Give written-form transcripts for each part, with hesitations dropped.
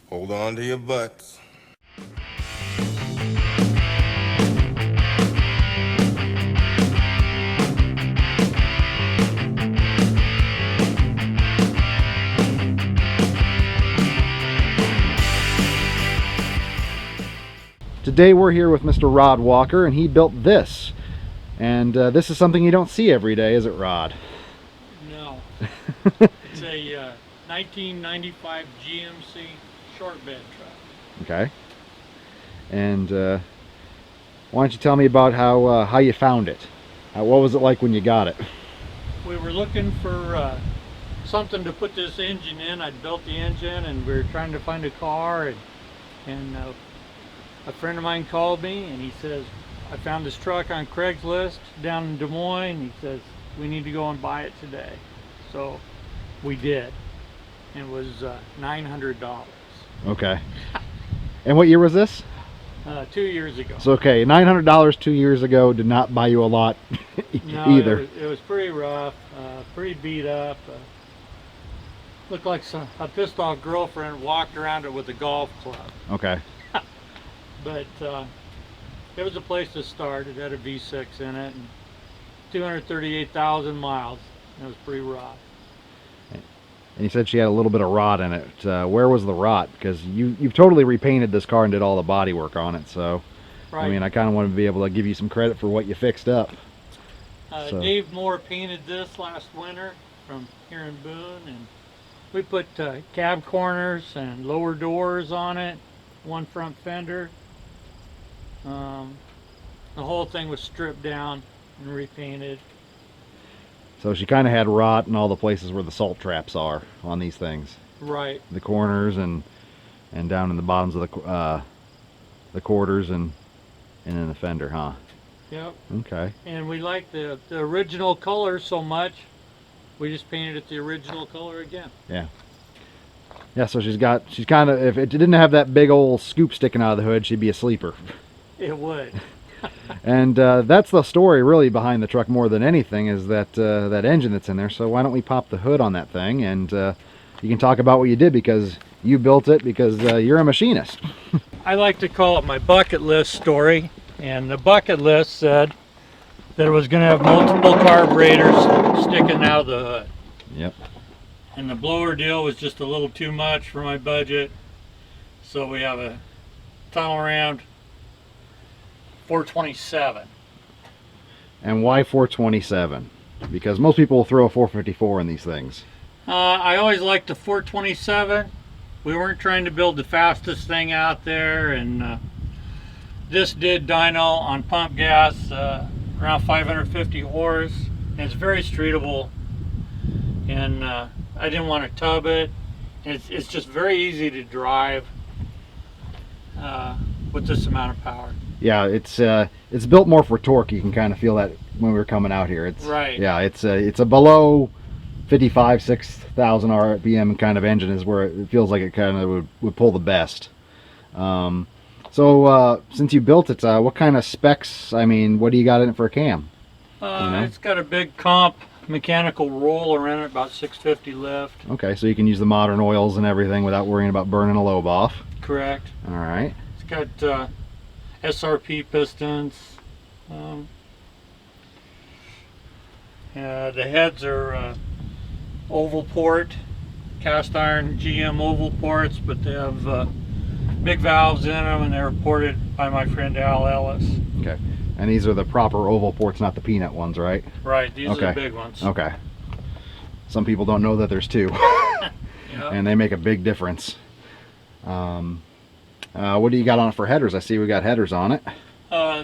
Hold on to your butts. Today we're here with Mr. Rod Walker, and he built this. And this is something you don't see every day, is it, Rod? No. It's a 1995 GMC short bed truck. Okay. And why don't you tell me about how you found it? What was it like when you got it? We were looking for something to put this engine in. I'd built the engine and we were trying to find a car, and a friend of mine called me and he says, I found this truck on Craigslist down in Des Moines. He says, we need to go and buy it today. So we did. It was $900. Okay. And what year was this? 2 years ago. So okay, $900 2 years ago did not buy you a lot No, either. It was pretty rough, pretty beat up. Looked like a pissed off girlfriend walked around it with a golf club. Okay. But it was a place to start. It had a V6 in it and 238,000 miles. It was pretty rough. And you said she had a little bit of rot in it. Where was the rot? Because you've totally repainted this car and did all the body work on it. So, Right. I mean, I kind of want to be able to give you some credit for what you fixed up. So. Dave Moore painted this last winter from here in Boone, and we put cab corners and lower doors on it, one front fender. The whole thing was stripped down and repainted. So she kind of had rot in all the places where the salt traps are on these things. Right. The corners and down in the bottoms of the quarters and in the fender, huh? Yep. Okay. And we like the original color so much, we just painted it the original color again. Yeah. Yeah, so she's kind of, if it didn't have that big old scoop sticking out of the hood, she'd be a sleeper. It would. And that's the story really behind the truck more than anything, is that that engine that's in there. So why don't we pop the hood on that thing, and you can talk about what you did, because you built it because you're a machinist. I like to call it my bucket list story, and the bucket list said that it was going to have multiple carburetors sticking out of the hood. Yep. And the blower deal was just a little too much for my budget, so we have a tunnel rammed 427. And why 427? Because most people will throw a 454 in these things. I always liked the 427. We weren't trying to build the fastest thing out there, and this did dyno on pump gas, around 550 horse. And it's very streetable, and I didn't want to tub it. It's just very easy to drive with this amount of power. Yeah, it's built more for torque. You can kind of feel that when we were coming out here. It's right. Yeah, it's a below 6,000 RPM kind of engine is where it feels like it kind of would pull the best. So since you built it, what kind of specs? I mean, what do you got in it for a cam? It's got a big comp mechanical roller in it, about 650 lift. Okay, so you can use the modern oils and everything without worrying about burning a lobe off. Correct. All right. It's got SRP pistons. The heads are oval port, cast iron GM oval ports, but they have big valves in them, and they're ported by my friend Al Ellis. Okay. And these are the proper oval ports, not the peanut ones, right? Right, these are the big ones. Okay. Some people don't know that there's two. Yep. And they make a big difference. What do you got on it for headers? I see we got headers on it.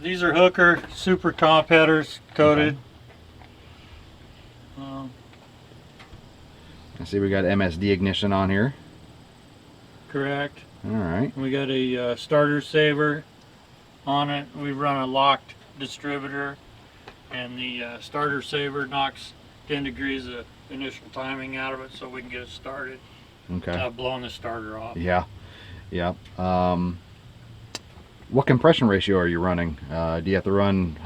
These are Hooker super top headers, coated. Okay. I see we got MSD ignition on here. Correct. All right. We got a starter saver on it. We run a locked distributor, and the starter saver knocks 10 degrees of initial timing out of it so we can get it started. Okay. Blowing the starter off. Yeah. Yeah. What compression ratio are you running? Do you have to run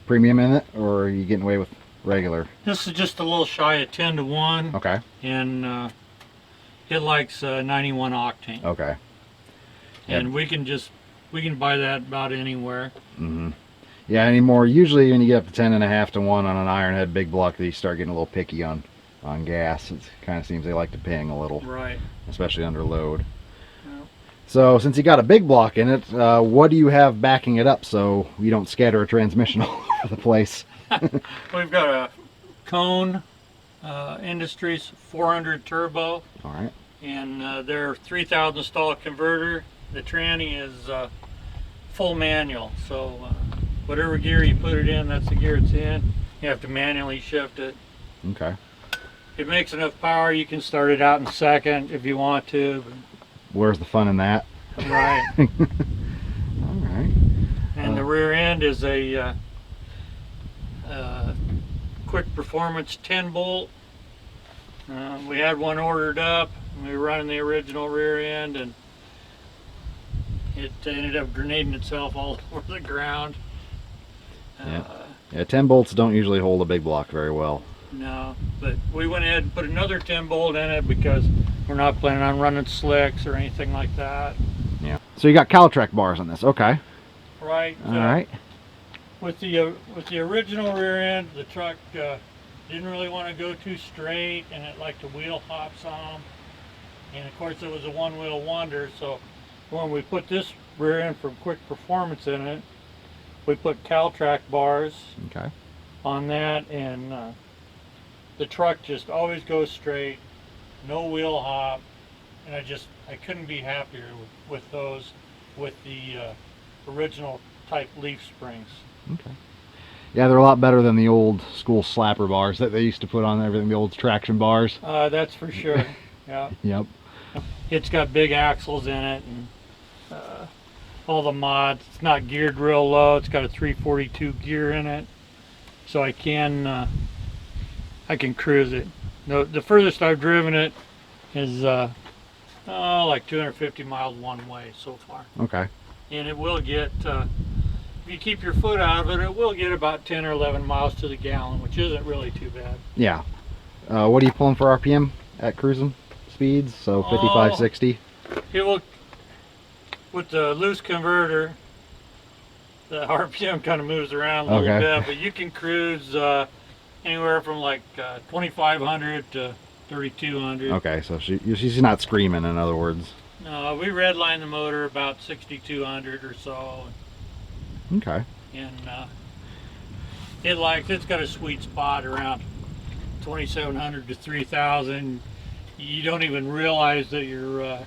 premium in it, or are you getting away with regular? This is just a little shy of 10 to 1. Okay. And It likes 91 octane. Okay. And we can buy that about anywhere. Mm-hmm. Yeah, anymore. Usually when you get up to 10.5 to 1 on an Ironhead big block, you start getting a little picky on gas. It kind of seems they like to ping a little, Right. especially under load. Yep. So since you got a big block in it, what do you have backing it up so you don't scatter a transmission all over the place? We've got a Cone Industries 400 turbo. All right. And their 3,000 stall converter. The tranny is full manual, so whatever gear you put it in, that's the gear it's in. You have to manually shift it. Okay. It makes enough power, you can start it out in second if you want to. Where's the fun in that? Right. All right. And the rear end is a quick performance 10 bolt. We had one ordered up. We were running the original rear end, and it ended up grenading itself all over the ground. Yeah, 10 bolts don't usually hold a big block very well. No, but we went ahead and put another 10 bolt in it because we're not planning on running slicks or anything like that. Yeah. So you got CalTracs bars on this, okay? Right. All right. With the original rear end, the truck didn't really want to go too straight, and it liked to wheel hop some. And of course, it was a one-wheel wonder, so when we put this rear end for quick performance in it, we put CalTracs bars on that, and the truck just always goes straight, no wheel hop, and I couldn't be happier with those, with the original type leaf springs. Okay. Yeah, they're a lot better than the old school slapper bars that they used to put on everything, the old traction bars. That's for sure. Yeah. Yep. It's got big axles in it, and all the mods. It's not geared real low. It's got a 342 gear in it, so I can cruise it. The furthest I've driven it is like 250 miles one way so far. Okay. And it will get, if you keep your foot out of it, it will get about 10 or 11 miles to the gallon, which isn't really too bad. Yeah. What are you pulling for RPM at cruising speeds? So 55, 60? It will, with the loose converter, the RPM kind of moves around a little bit, but you can cruise anywhere from like 2,500 to 3,200. Okay, so she's not screaming, in other words. No, we redline the motor about 6,200 or so. Okay. And it's got a sweet spot around 2,700 to 3,000. You don't even realize that you're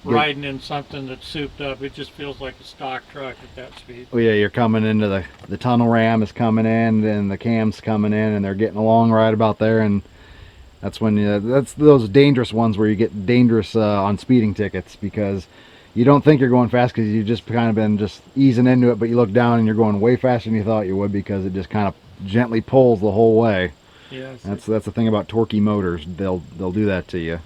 riding in something that's souped up. It just feels like a stock truck at that speed. Oh yeah, you're coming into the tunnel ram is coming in, and the cam's coming in, and they're getting along right about there, and that's when that's those dangerous ones where you get dangerous on speeding tickets, because you don't think you're going fast because you've just kind of been just easing into it, but you look down and you're going way faster than you thought you would because it just kind of gently pulls the whole way. Yes. That's the thing about torquey motors. They'll do that to you.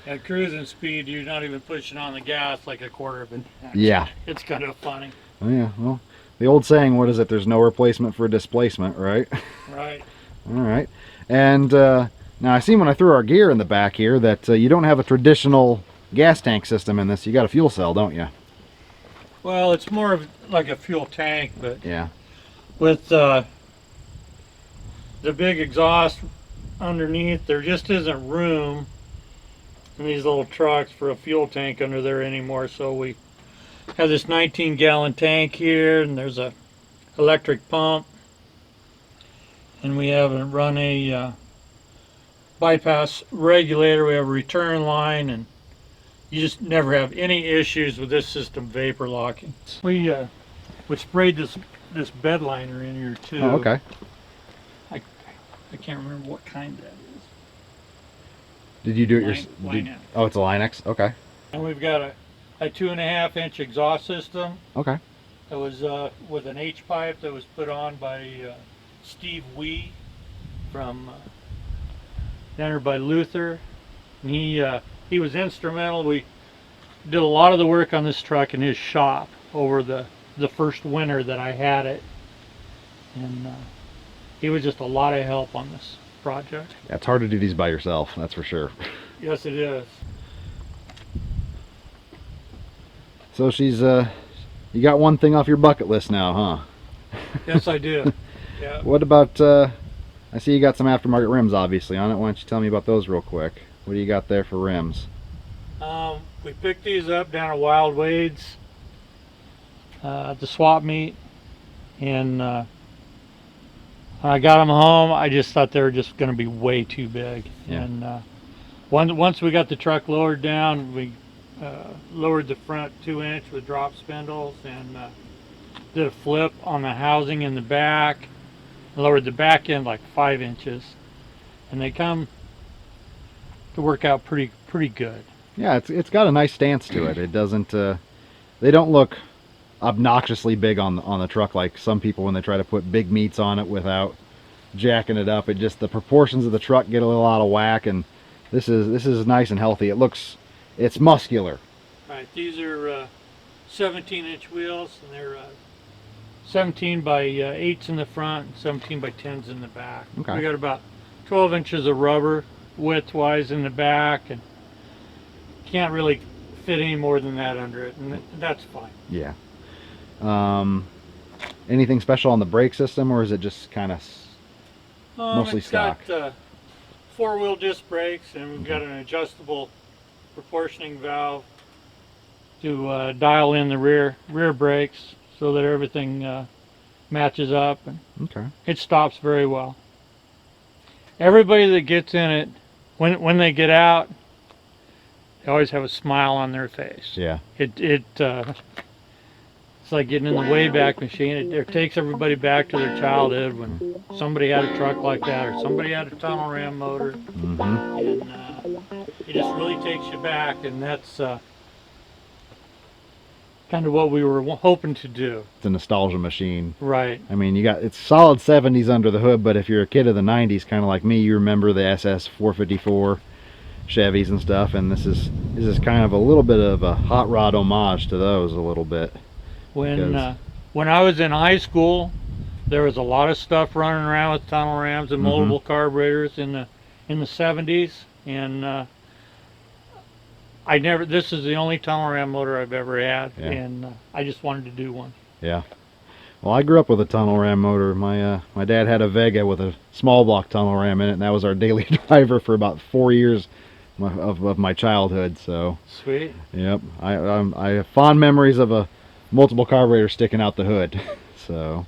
At cruising speed, you're not even pushing on the gas like a quarter of an inch. Yeah. It's kind of funny. Oh yeah. Well, the old saying, what is it? There's no replacement for displacement, right? Right. All right. And now I see when I threw our gear in the back here that you don't have a traditional gas tank system in this. You got a fuel cell, don't you? Well, it's more of like a fuel tank, but yeah, with the big exhaust underneath, there just isn't room in these little trucks for a fuel tank under there anymore. So we have this 19-gallon tank here, and there's a electric pump, and we have run a bypass regulator. We have a return line, and you just never have any issues with this system vapor locking. We sprayed this bed liner in here too. Oh, okay. I can't remember what kind that is. Did you do it Line-X. Oh, it's a Line-X. Okay. And we've got a 2.5-inch exhaust system. Okay. That was with an H pipe that was put on by Steve Wee from down there by Luther. And he was instrumental. We did a lot of the work on this truck in his shop over the first winter that I had it, and he was just a lot of help on this project. Yeah, it's hard to do these by yourself, that's for sure. Yes, it is. So she's you got one thing off your bucket list now, huh? Yes, I do. Yeah. What about I see you got some aftermarket rims obviously on it. Why don't you tell me about those real quick? What do you got there for rims? We picked these up down at Wild Wade's at the swap meet, and when I got them home, I just thought they were just going to be way too big. Yeah. And once we got the truck lowered down, we lowered the front 2-inch with drop spindles and did a flip on the housing in the back, lowered the back end like 5 inches, and they come to work out pretty good. Yeah, it's got a nice stance to it. It doesn't they don't look obnoxiously big on the truck like some people when they try to put big meats on it without jacking it up. It just, the proportions of the truck get a little out of whack, and this is nice and healthy. It's muscular. Right, these are 17-inch wheels, and they're 17 by 8s in the front, and 17 by 10s in the back. Okay. We got about 12 inches of rubber width-wise in the back, and can't really fit any more than that under it, and that's fine. Yeah. Anything special on the brake system, or is it just kind of mostly stock? It's got 4-wheel disc brakes, and we've got an adjustable proportioning valve to dial in the rear brakes so that everything matches up, and Okay. it stops very well. Everybody that gets in it, when they get out, they always have a smile on their face. Yeah. It's like getting in the Wayback Machine. It takes everybody back to their childhood when somebody had a truck like that, or somebody had a tunnel ram motor, Mm-hmm. and it just really takes you back, and that's kind of what we were hoping to do. It's a nostalgia machine. Right. I mean, it's solid 70s under the hood, but if you're a kid of the 90s, kind of like me, you remember the SS 454 Chevys and stuff, and this is kind of a little bit of a hot rod homage to those a little bit. When I was in high school, there was a lot of stuff running around with tunnel rams and moldable carburetors in the 70s, and this is the only tunnel ram motor I've ever had, Yeah. and I just wanted to do one. Yeah. Well, I grew up with a tunnel ram motor. My dad had a Vega with a small block tunnel ram in it, and that was our daily driver for about 4 years of my childhood. So Sweet. yep, I have fond memories of a multiple carburetor sticking out the hood. So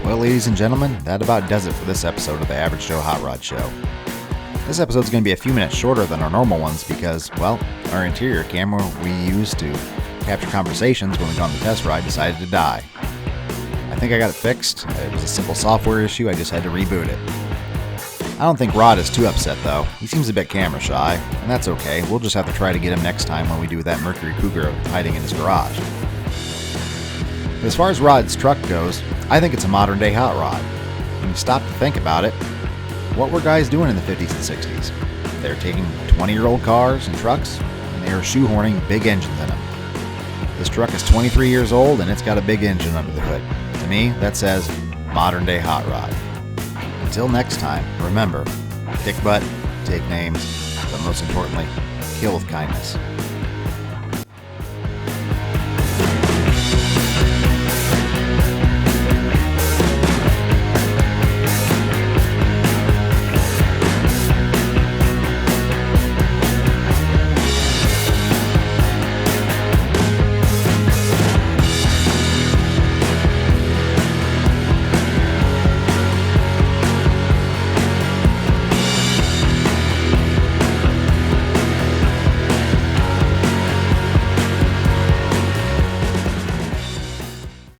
well, ladies and gentlemen, that about does it for this episode of the Average Joe Hot Rod Show. This episode's going to be a few minutes shorter than our normal ones because, well, our interior camera we used to capture conversations when we got on the test ride decided to die. I think I got it fixed. It was a simple software issue. I just had to reboot it. I don't think Rod is too upset though. He seems a bit camera shy, and that's okay. We'll just have to try to get him next time when we do that Mercury Cougar hiding in his garage. As far as Rod's truck goes, I think it's a modern day hot rod. When you stop to think about it, what were guys doing in the 50s and 60s? They were taking 20-year-old cars and trucks, and they were shoehorning big engines in them. This truck is 23 years old, and it's got a big engine under the hood. To me, that says modern day hot rod. Until next time, remember, kick butt, take names, but most importantly, kill with kindness.